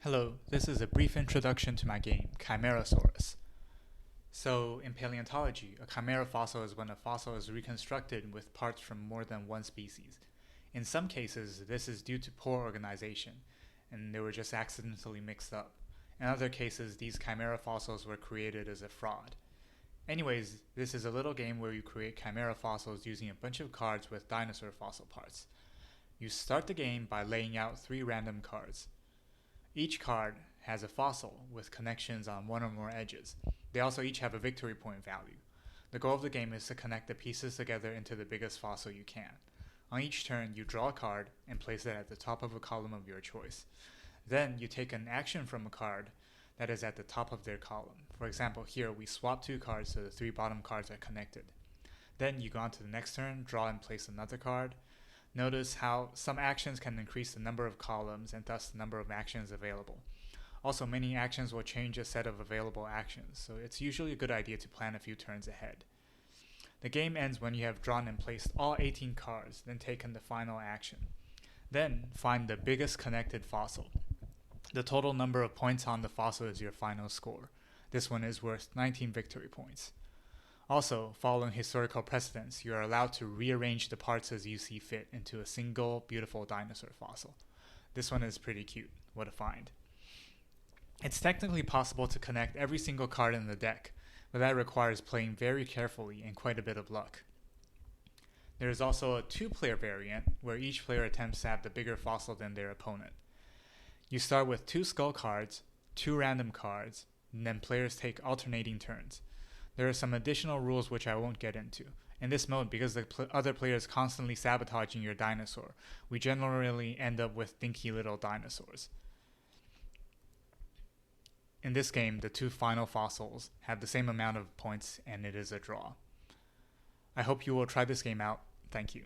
Hello, this is a brief introduction to my game, Chimerasaurus. So, in paleontology, a chimera fossil is when a fossil is reconstructed with parts from more than one species. In some cases, this is due to poor organization, and they were just accidentally mixed up. In other cases, these chimera fossils were created as a fraud. Anyways, this is a little game where you create chimera fossils using a bunch of cards with dinosaur fossil parts. You start the game by laying out 3 random cards. Each card has a fossil with connections on one or more edges. They also each have a victory point value. The goal of the game is to connect the pieces together into the biggest fossil you can. On each turn, you draw a card and place it at the top of a column of your choice. Then you take an action from a card that is at the top of their column. For example, here we swap 2 cards so the 3 bottom cards are connected. Then you go on to the next turn, draw and place another card. Notice how some actions can increase the number of columns and thus the number of actions available. Also, many actions will change a set of available actions, so it's usually a good idea to plan a few turns ahead. The game ends when you have drawn and placed all 18 cards, then taken the final action. Then, find the biggest connected fossil. The total number of points on the fossil is your final score. This one is worth 19 victory points. Also, following historical precedents, you are allowed to rearrange the parts as you see fit into a single, beautiful dinosaur fossil. This one is pretty cute. What a find. It's technically possible to connect every single card in the deck, but that requires playing very carefully and quite a bit of luck. There is also a 2-player variant, where each player attempts to have the bigger fossil than their opponent. You start with 2 skull cards, 2 random cards, and then players take alternating turns. There are some additional rules which I won't get into. In this mode, because the other player is constantly sabotaging your dinosaur, we generally end up with dinky little dinosaurs. In this game, the 2 final fossils have the same amount of points and it is a draw. I hope you will try this game out. Thank you.